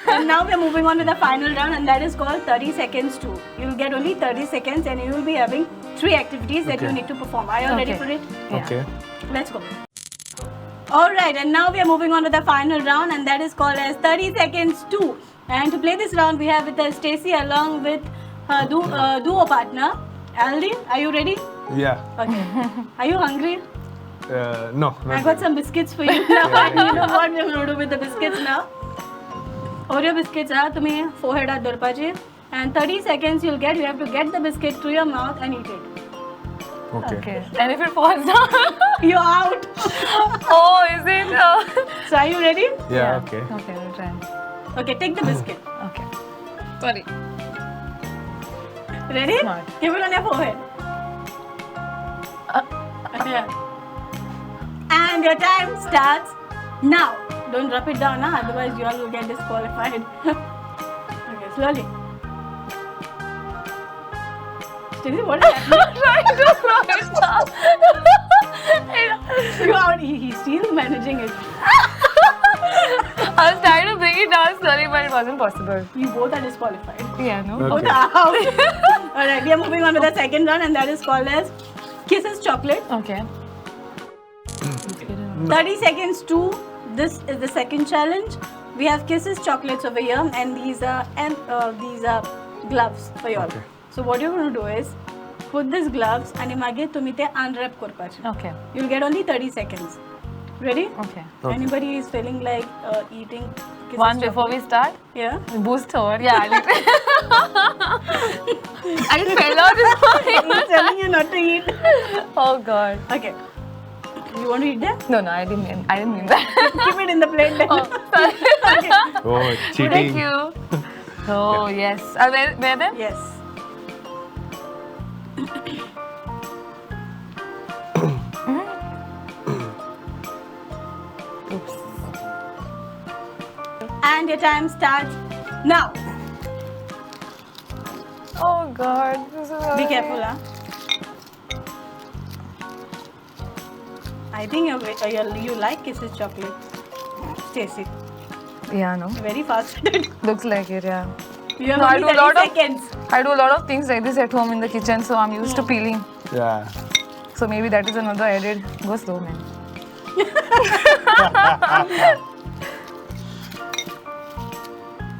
And now we are moving on to the final round, and that is called 30 seconds too. You'll get only 30 seconds and you will be having 3 activities that you need to perform. Are you all ready for it? Yeah. Okay. Let's go. Alright, and now we are moving on to the final round, and that is called as 30 seconds too. And to play this round, we have with us Stacey along with her duo partner, Aldair. Are you ready? Yeah. Okay. Are you hungry? No. I got some biscuits for you now. And you know what we're going to do with the biscuits now? Oreo biscuits are to me forehead at dorpaji, and 30 seconds you have to get the biscuit to your mouth and eat it. Okay. And if it falls down? You're out. Oh, is it? So are you ready? Yeah. Okay. Okay, we'll try. Okay, take the biscuit. Okay. Sorry. Ready? Smart. Give it on your forehead. Yeah. And your time starts now. Don't drop it down, huh? Otherwise you all will get disqualified. Okay, slowly. Stacey, what is happening? Trying to throw it down. You're out. He's still managing it. I was trying to bring it down slowly, but it wasn't possible. You both are disqualified. Yeah, no? Okay. Alright, we are moving on to the second round, and that is called as Kisses Chocolate. Okay. 30 seconds to this is the second challenge. We have Kisses Chocolates over here, and these are gloves for you all. Okay. So what you're going to do is put these gloves and mage tumhi te unwrap korpachi. Okay. You'll get only 30 seconds. Ready? Okay. Okay. Anybody is feeling like eating Kisses One chocolate? before we start? Yeah. Boost over. Yeah. I fell out this morning. I'm telling you not to eat. Oh God. Okay. You want to eat them? No, I didn't mean that. Keep it in the plate then. Oh, sorry. Okay. Oh, cheating. Thank you. Oh, yes. Where them? Yes. Oops. And your time starts now. Oh God. This is Be careful, huh? I think you like Kisses chocolate, Stacey. Yeah, no. Very fast. Looks like it, yeah. You have No, I only do a lot 30 of- seconds. I do a lot of things like this at home in the kitchen, so I'm used to peeling. Yeah. So maybe that is another edit. Go slow, man.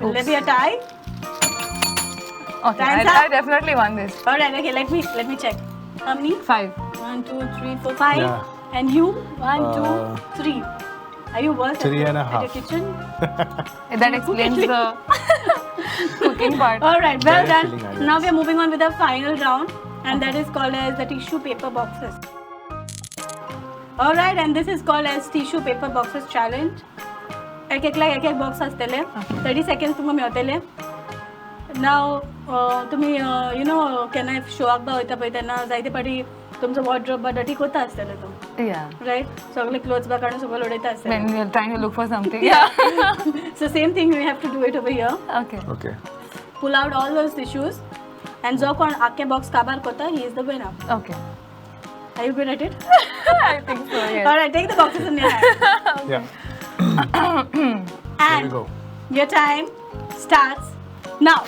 Will there be a tie? Okay, Time's I up. definitely won this. Alright, okay, let me check. How many? 5. 1, 2, 3, 4, 5. Yeah. And you? 1, 2, 3. Are you worse Three and a at half. your kitchen? That explains the cooking part. Alright, well Direct feeling done. ideas. Now we are moving on with the final round, and that is called as the tissue paper boxes. Alright, and this is called as tissue paper boxes challenge. एक box असतले 30 seconds तुमकां मेळटले. Now तुम्ही केन्ना शोआक बा वयता पळय तेन्ना जायते फाटी तुमचो वॉर्डरोब बा डटी कोता आसतलो तो, Yeah. रायट? सगळे क्लोथ्स बा काडून सगळं उडयता आसतले. When you're trying to look for something. Yeah. So same thing we have to do it over here. Okay. Okay. Pull out all those tissues, and जो कोण आखे box काबार कोता, he is the winner. Okay. Are you good at it? I think so, yes. Alright, take the boxes in your hand. Yeah. And we go. your time starts now.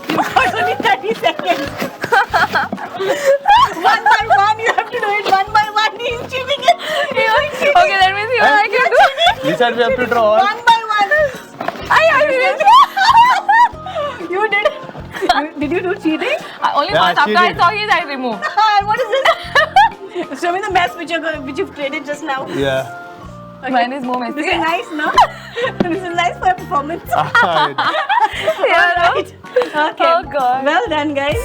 You've got only 30 seconds. One by one, you have to do it one by one. He's cheating it. Okay, let me see what I can do. You said we have to draw all. One by one. I didn't. You did. Did you do cheating? Only Yeah, once she after I did. saw his, I removed. What is this? Show me the mess which you've created just now. Yeah. Okay. Mine is more messy. This is nice, no? This is nice for a performance. Yeah, no? Alright. Okay. Oh, God. Well done, guys.